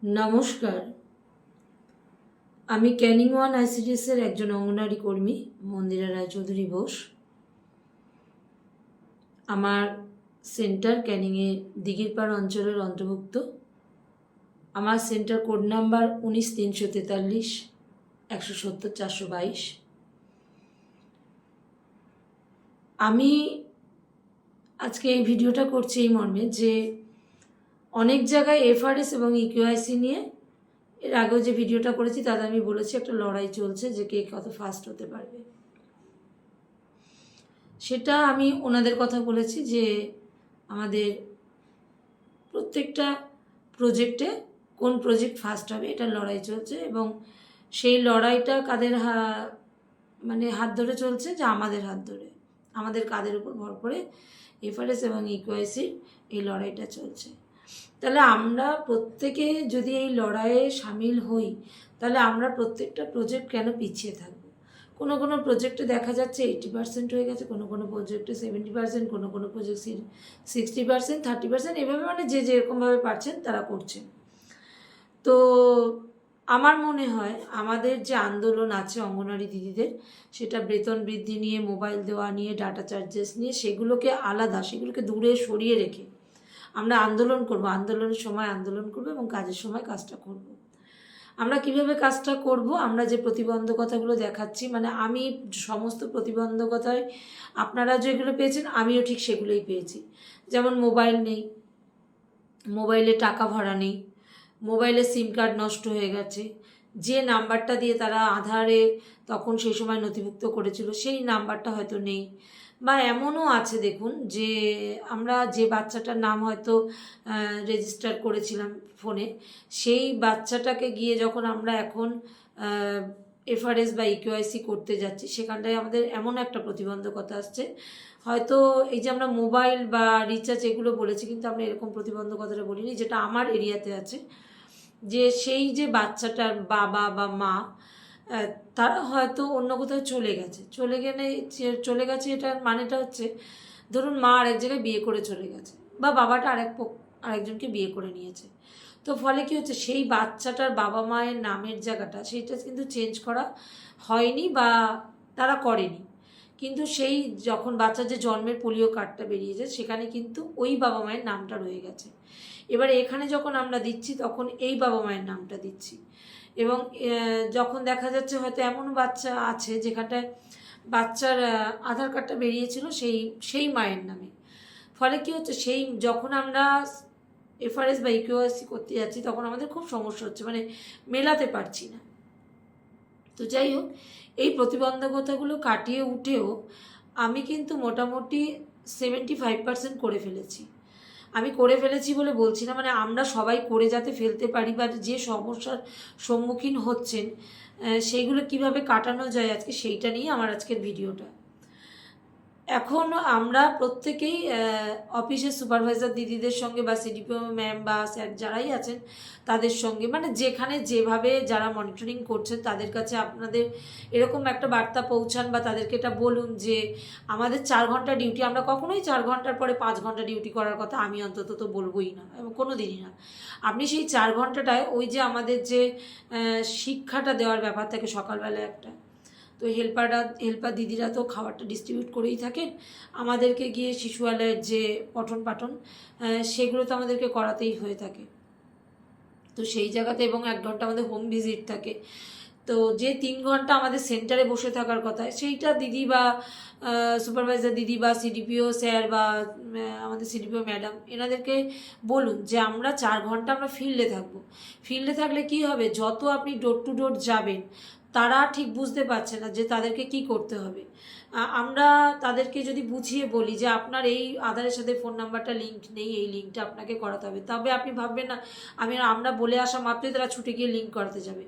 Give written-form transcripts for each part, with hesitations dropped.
নমস্কার, আমি ক্যানিং ওয়ান আইসিডিএসের একজন অঙ্গনারী কর্মী মন্দিরা রায়চৌধুরী বোস। আমার সেন্টার ক্যানিংয়ে দিঘিরপাড় অঞ্চলের অন্তর্ভুক্ত। আমার সেন্টার কোড নাম্বার 19-343 170-422। আমি আজকে এই ভিডিওটা করছি এই মর্মে যে অনেক জায়গায় এফআরএস এবং ইকিউআইসি নিয়ে এর আগেও যে ভিডিওটা করেছি তাতে আমি বলেছি একটা লড়াই চলছে যে কে কত ফাস্ট হতে পারবে। সেটা আমি ওনাদের কথা বলেছি যে আমাদের প্রত্যেকটা প্রজেক্টে কোন প্রজেক্ট ফার্স্ট হবে এটা লড়াই চলছে, এবং সেই লড়াইটা কাদের হাত ধরে চলছে, যে আমাদের হাত ধরে, আমাদের কাদের উপর ভর করে এফআরএস এবং ইকিউআইসির এই লড়াইটা চলছে। তাহলে আমরা প্রত্যেকে যদি এই লড়াইয়ে সামিল হই তাহলে আমরা প্রত্যেকটা প্রজেক্ট কেন পিছিয়ে থাকবো? কোনো কোনো প্রজেক্টে দেখা যাচ্ছে 80% হয়ে গেছে, কোনো কোনো প্রজেক্টে 70%, কোনো কোনো প্রজেক্ট 60%, 30%, এভাবে যে যেরকমভাবে পারছেন তারা করছেন। তো আমার মনে হয় আমাদের যে আন্দোলন আছে অঙ্গনওয়াড়ি দিদিদের, সেটা বেতন বৃদ্ধি নিয়ে, মোবাইল দেওয়া নিয়ে, ডাটা চার্জেস নিয়ে, সেগুলোকে আলাদা, সেগুলোকে দূরে সরিয়ে রেখে আমরা আন্দোলন করব। আন্দোলনের সময় আন্দোলন করব এবং কাজের সময় কাজটা করব। আমরা কিভাবে কাজটা করব? আমরা যে প্রতিবন্ধকতাগুলো দেখাচ্ছি, আমি সমস্ত প্রতিবন্ধকতায় আপনারা যেগুলো পেয়েছেন আমিও ঠিক সেগুলোই পেয়েছি। যেমন মোবাইল নেই, মোবাইলে টাকা ভরা নেই, মোবাইলে সিম কার্ড নষ্ট হয়ে গেছে, যে নাম্বারটা দিয়ে তারা আধারে তখন সেই সময় নথিভুক্ত করেছিল সেই নাম্বারটা হয়তো নেই, বা এমনও আছে দেখুন যে আমরা যে বাচ্চাটার নাম হয়তো রেজিস্টার করেছিলাম ফোনে, সেই বাচ্চাটাকে গিয়ে যখন আমরা এখন এফআরএস বা ইকিউআইসি করতে যাচ্ছি সেখানটায় আমাদের এমন একটা প্রতিবন্ধকতা আসছে। হয়তো এই যে আমরা মোবাইল বা রিচার্জ এগুলো বলেছি, কিন্তু আমরা এরকম প্রতিবন্ধকতাটা বলিনি যেটা আমার এরিয়াতে আছে, যে সেই যে বাচ্চাটার বাবা বা মা তারা হয়তো অন্য কোথাও চলে গেছে। এটার মানেটা হচ্ছে, ধরুন মা আরেক জায়গায় বিয়ে করে চলে গেছে, বা বাবাটা আরেকজনকে বিয়ে করে নিয়েছে। তো ফলে কি হচ্ছে, সেই বাচ্চাটার বাবা মায়ের নামের জায়গাটা সেইটা কিন্তু চেঞ্জ করা হয়নি বা তারা করেনি, কিন্তু সেই যখন বাচ্চার যে জন্মের পোলিও কার্ডটা বেরিয়েছে সেখানে কিন্তু ওই বাবা মায়ের নামটা রয়ে গেছে। এবার এখানে যখন আমরা দিচ্ছি তখন এই বাবা মায়ের নামটা দিচ্ছি, এবং যখন দেখা যাচ্ছে হয়তো এমন বাচ্চা আছে যেখানটায় বাচ্চার আধার কার্ডটা বেরিয়েছিল সেই মায়ের নামে। ফলে কি হচ্ছে, সেই যখন আমরা এফআরএস বা ইকিউআইসি করতে যাচ্ছি তখন আমাদের খুব সমস্যা হচ্ছে, মেলাতে পারছি না। তো যাই হোক, এই প্রতিবন্ধকতাগুলো কাটিয়ে উঠেও আমি কিন্তু মোটামুটি 75% করে ফেলেছি। আমি করে ফেলেছি বলে বলছি না, আমরা সবাই করে যাতে ফেলতে পারি, বা যে সমস্যার সম্মুখীন হচ্ছেন সেইগুলো কিভাবে কাটানো যায় আজকে সেইটা নিয়ে আমার আজকের ভিডিওটা। এখন আমরা প্রত্যেকেই অফিসের সুপারভাইজার দিদিদের সঙ্গে বা সিডিপিও ম্যাম বা স্যার যারাই আছেন তাদের সঙ্গে, যেখানে যেভাবে যারা মনিটরিং করছেন তাদের কাছে আপনাদের এরকম একটা বার্তা পৌঁছান, বা তাদেরকে এটা বলুন যে আমাদের 4 ঘন্টা ডিউটি, আমরা কখনোই 4 ঘন্টার পরে 5 ঘন্টা ডিউটি করার কথা আমি অন্তত তো বলবোই না, এবং কোনো দিনই না। আপনি সেই 4 ঘন্টাটায় ওই যে আমাদের যে শিক্ষাটা দেওয়ার ব্যাপার থাকে সকালবেলা একটা, তো হেল্পার দিদিরা তো খাবারটা ডিস্ট্রিবিউট করেই থাকেন, আমাদেরকে গিয়ে শিশুআলয়ের যে পঠন পাঠন সেগুলো তো আমাদেরকে করাতেই হয়ে থাকে। তো সেই জায়গাতে, এবং 1 ঘন্টা আমাদের হোম ভিজিট থাকে। তো যে 3 ঘন্টা আমাদের সেন্টারে বসে থাকার কথা, সেইটা দিদি বা সুপারভাইজার দিদি বা সিডিপিও স্যার বা আমাদের সিডিপিও ম্যাডাম এনাদেরকে বলুন যে আমরা 4 ঘন্টা আমরা ফিল্ডে থাকবো। ফিল্ডে থাকলে কি হবে, যত আপনি ডোর টু ডোর যাবেন তারা ঠিক বুঝতে পারছে না যে তাদেরকে কি করতে হবে। আমরা তাদেরকে যদি বুঝিয়ে বলি যে আপনার এই আধারের সাথে ফোন নাম্বারটা লিঙ্ক নেই, এই লিঙ্কটা আপনাকে করাতে হবে, তবে আপনি ভাববেন না আমরা বলে আসা মাত্রই তারা ছুটে গিয়ে লিঙ্ক করাতে যাবে।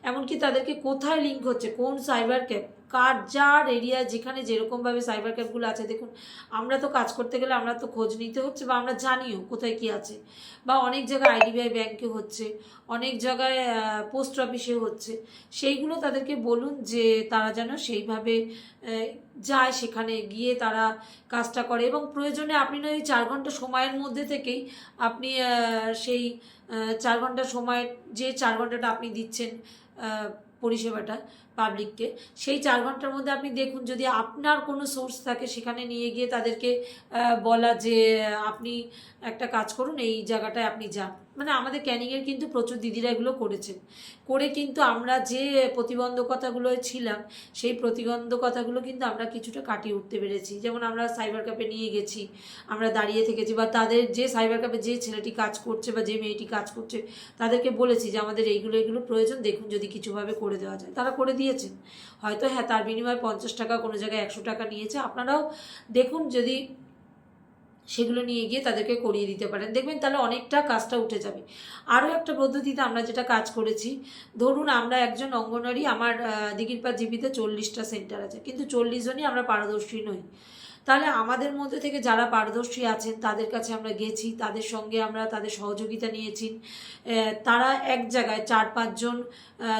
এমনকি তাদেরকে কোথায় লিঙ্ক হচ্ছে, কোন সাইবার কার যার এরিয়ায় যেখানে যেরকমভাবে সাইবার ক্যাফগুলো আছে, দেখুন আমরা তো কাজ করতে গেলে আমরা তো খোঁজ নিতে হচ্ছে, বা আমরা জানিও কোথায় কি আছে, বা অনেক জায়গায় আইডিবিআই ব্যাংকে হচ্ছে, অনেক জায়গায় পোস্ট অফিসে হচ্ছে, সেইগুলো তাদেরকে বলুন যে তারা যেন সেইভাবে যায়, সেখানে গিয়ে তারা কাজটা করে। এবং প্রয়োজনে আপনি না ওই 4 ঘন্টা সময়ের মধ্যে থেকেই আপনি সেই 4 ঘন্টা সময়ের যে 4 ঘন্টাটা আপনি দিচ্ছেন পরিষেবাটা পাবলিককে, সেই 4 ঘন্টার মধ্যে আপনি দেখুন যদি আপনার কোনো সোর্স থাকে সেখানে নিয়ে গিয়ে তাদেরকে বলা যে আপনি একটা কাজ করুন, এই জায়গাটায় আপনি যান। মানে আমাদের ক্যানিংয়ের কিন্তু প্রচুর দিদিরা এগুলো করেছেন, করে কিন্তু আমরা যে প্রতিবন্ধকতাগুলো ছিলাম সেই প্রতিবন্ধকতাগুলো কিন্তু আমরা কিছুটা কাটিয়ে উঠতে পেরেছি। যেমন আমরা সাইবার ক্যাফে নিয়ে গেছি, আমরা দাঁড়িয়ে থেকেছি, বা তাদের যে সাইবার ক্যাফে যে ছেলেটি কাজ করছে বা যে মেয়েটি কাজ করছে তাদেরকে বলেছি যে আমাদের এইগুলো প্রয়োজন, দেখুন যদি কিছুভাবে করে দেওয়া যায়। তারা করে দিয়েছেন, হয়তো হ্যাঁ তার বিনিময়ে 50 টাকা, কোনো জায়গায় 100 টাকা নিয়েছে। আপনারাও দেখুন যদি সেগুলো নিয়ে গিয়ে তাদেরকে করিয়ে দিতে পারেন, দেখবেন তাহলে অনেকটা কাজটা উঠে যাবে। আরও একটা পদ্ধতিতে আমরা যেটা কাজ করেছি, ধরুন আমরা একজন অঙ্গনওয়াড়ি, আমার দিঘিরপাড় জিপিতে 40টা সেন্টার আছে, কিন্তু 40 জনই আমরা পারদর্শী নই। তাহলে আমাদের মধ্যে থেকে যারা পারদর্শী আছেন তাদের কাছে আমরা গেছি, তাদের সঙ্গে আমরা তাদের সহযোগিতা নিয়েছি। তারা এক জায়গায় 4-5 জন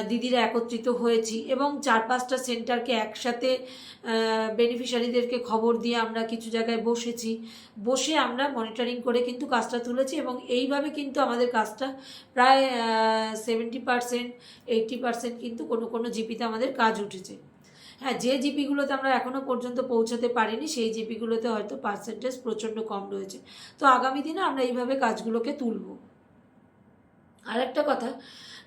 দিদিরা একত্রিত হয়েছি এবং 4-5টা সেন্টারকে একসাথে বেনিফিশিয়ারিদেরকে খবর দিয়ে আমরা কিছু জায়গায় বসেছি, বসে আমরা মনিটরিং করে কিন্তু কাজটা তুলেছি। এবং এইভাবে কিন্তু আমাদের কাজটা প্রায় 70%, 80% কিন্তু কোনো কোনো জিপিতে আমাদের কাজ উঠেছে। হ্যাঁ, যে জিপিগুলোতে আমরা এখনও পর্যন্ত পৌঁছাতে পারিনি সেই জিপিগুলোতে হয়তো পার্সেন্টেজ প্রচণ্ড কম রয়েছে। তো আগামী দিনে আমরা এইভাবে কাজগুলোকে তুলব। আর একটা কথা,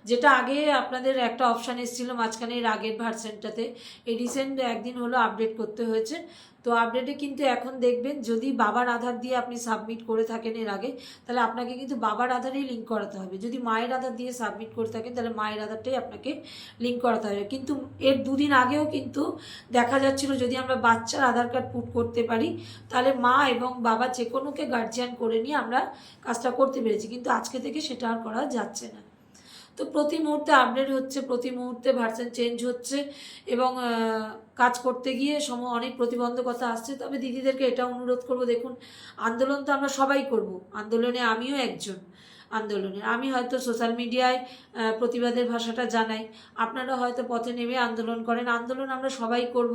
যেটা আগে আপনাদের একটা অপশান এসেছিলো মাঝখানে এর আগের ভার্সেনটাতে, এই রিসেন্ট একদিন হলো আপডেট করতে হয়েছে। তো আপডেটে কিন্তু এখন দেখবেন যদি বাবার আধার দিয়ে আপনি সাবমিট করে থাকেন এর আগে, তাহলে আপনাকে কিন্তু বাবার আধারেই লিঙ্ক করাতে হবে। যদি মায়ের আধার দিয়ে সাবমিট করে থাকেন তাহলে মায়ের আধারটাই আপনাকে লিঙ্ক করাতে হবে। কিন্তু এর 2 দিন আগেও কিন্তু দেখা যাচ্ছিল যদি আমরা বাচ্চার আধার কার্ড পুট করতে পারি তাহলে মা এবং বাবা যে কোনোকে গার্জিয়ান করে নিয়ে আমরা কাজটা করতে পেরেছি, কিন্তু আজকে থেকে সেটা আর করা যাচ্ছে না। তো প্রতি মুহূর্তে আপডেট হচ্ছে, প্রতি মুহূর্তে ভার্সন চেঞ্জ হচ্ছে এবং কাজ করতে গিয়ে অনেক প্রতিবন্ধকতা আসছে। তবে দিদিদেরকে এটা অনুরোধ করব, দেখুন আন্দোলন তো আমরা সবাই করব, আন্দোলনে আমিও একজন আন্দোলনের। আমি হয়তো সোশ্যাল মিডিয়ায় প্রতিবাদের ভাষাটা জানাই, আপনারা হয়তো পথে নেমে আন্দোলন করেন। আন্দোলন আমরা সবাই করব,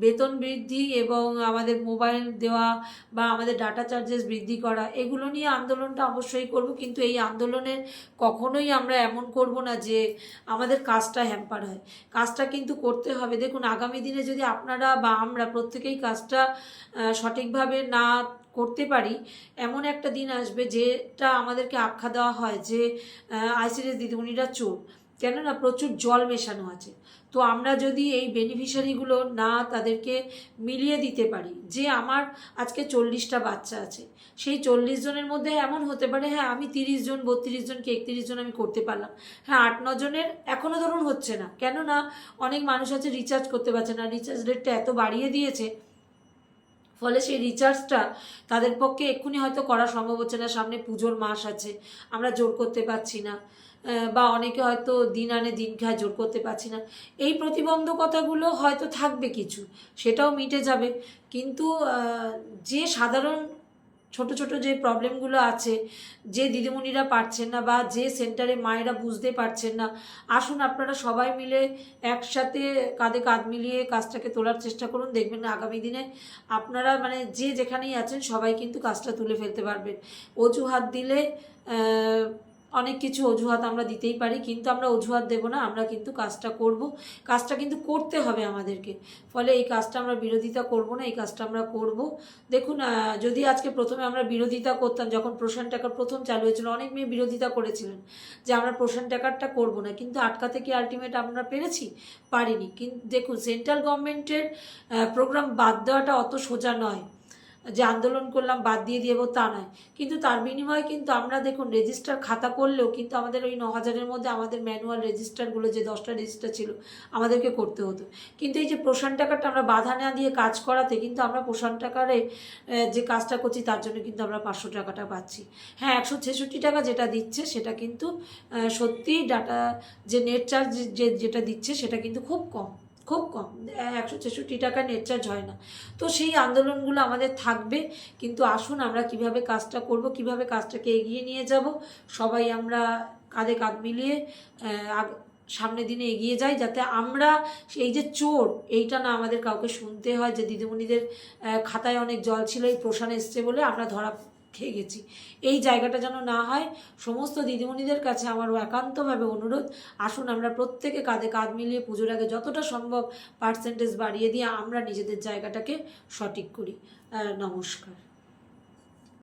বেতন বৃদ্ধি এবং আমাদের মোবাইল দেওয়া বা আমাদের ডাটা চার্জেস বৃদ্ধি করা, এগুলো নিয়ে আন্দোলনটা অবশ্যই করব। কিন্তু এই আন্দোলনের কখনোই আমরা এমন করব না যে আমাদের কাজটা হ্যাম্পার হয়, কাজটা কিন্তু করতে হবে। দেখুন আগামী দিনে যদি আপনারা বা আমরা প্রত্যেকেই কাজটা সঠিকভাবে না করতে পারি, এমন একটা দিন আসবে যেটা আমাদেরকে আখ্যা দেওয়া হয় যে আইসিডিএস দিদিমণিরা চোর, কেননা প্রচুর জল মেশানো আছে। তো আমরা যদি এই বেনিফিশিয়ারিগুলো না তাদেরকে মিলিয়ে দিতে পারি, যে আমার আজকে 40টা বাচ্চা আছে, সেই 40 জনের মধ্যে এমন হতে পারে হ্যাঁ আমি 30 জন 32 জন কি 31 জন আমি করতে পারলাম, হ্যাঁ 8-9 জনের এখনও ধরুন হচ্ছে না, কেননা অনেক মানুষ আছে রিচার্জ করতে পারছে না, রিচার্জ রেটটা এত বাড়িয়ে দিয়েছে, ফলে সেই রিচার্জটা তাদের পক্ষে এক্ষুনি হয়তো করা সম্ভব হচ্ছে না। সামনে পুজোর মাস আছে, আমরা জোর করতে পারছি না, বা অনেকে হয়তো দিন আনে দিন খায়, জোর করতে পারছি না। এই প্রতিবন্ধকতাগুলো হয়তো থাকবে কিছু, সেটাও মিটে যাবে। কিন্তু যে সাধারণ ছোট ছোট যে প্রবলেমগুলো আছে, যে দিদিমণিরা পারছেন না বা যে সেন্টারে মায়েরা বুঝতে পারছেন না, আসুন আপনারা সবাই মিলে একসাথে কাঁধে কাঁধ মিলিয়ে কাজটাকে তোলার চেষ্টা করুন। দেখবেন আগামী দিনে আপনারা মানে যে যেখানেই আছেন সবাই কিন্তু কাজটা তুলে ফেলতে পারবেন। অজুহাত দিলে অনেক কিছু অজুহাত আমরা দিতেই পারি, কিন্তু আমরা অজুহাত দেব না, আমরা কিন্তু কাজটা করব, কাজটা কিন্তু করতে হবে আমাদেরকে। ফলে এই কাজটা আমরা বিরোধিতা করব না, এই কাজটা আমরা করব। দেখুন যদি আজকে প্রথমে আমরা বিরোধিতা করতাম, যখন প্রসান ট্যাকার প্রথম চালু হয়েছিল অনেক মেয়ে বিরোধিতা করেছিলেন যে আমরা প্রসান ট্যাকারটা করব না, কিন্তু আটকাতে কি আলটিমেট আমরা পেরেছি? পারিনি। কিন্তু দেখুন সেন্ট্রাল গভর্নমেন্টের প্রোগ্রাম বাদ দেওয়াটা অত সোজা নয়, যে আন্দোলন করলাম বাদ দিয়ে দেবো তা নয়। কিন্তু তার বিনিময়ে কিন্তু আমরা দেখুন রেজিস্টার খাতা করলেও কিন্তু আমাদের ওই 9,000-এর মধ্যে আমাদের ম্যানুয়াল রেজিস্টারগুলো যে 10টা রেজিস্টার ছিল আমাদেরকে করতে হতো। কিন্তু এই যে প্রসান টাকাটা আমরা বাধা না দিয়ে কাজ করাতে কিন্তু আমরা প্রসান টাকারে যে কাজটা করছি তার জন্য কিন্তু আমরা 500 টাকাটা পাচ্ছি। হ্যাঁ 166 টাকা যেটা দিচ্ছে সেটা কিন্তু সত্যিই ডাটা যে নেট চার্জ যেটা দিচ্ছে সেটা কিন্তু খুব কম, খুব কম, 163 টাকা নেট চার্জ হয় না। তো সেই আন্দোলনগুলো আমাদের থাকবে, কিন্তু আসুন আমরা কিভাবে কাজটা করব, কিভাবে কাজটাকে এগিয়ে নিয়ে যাব, সবাই আমরা কাঁধে কাঁধ মিলিয়ে সামনের দিনে এগিয়ে যাই, যাতে আমরা এই যে চোর এইটা না আমাদের কাউকে শুনতে হয় যে দিদিমণিদের খাতায় অনেক জল ছিল, এই প্রশ্ন এসছে বলে আমরা ধরা খেয়ে গেছি। এই জায়গাটা যেন না হয়। সমস্ত দিদিমণিদের কাছে আমার একান্তভাবে অনুরোধ, আসুন আমরা প্রত্যেকে কাঁধে কাঁধ মিলিয়ে পুজোর আগে যতটা সম্ভব পার্সেন্টেজ বাড়িয়ে দিয়ে আমরা নিজেদের জায়গাটাকে সঠিক করি। নমস্কার।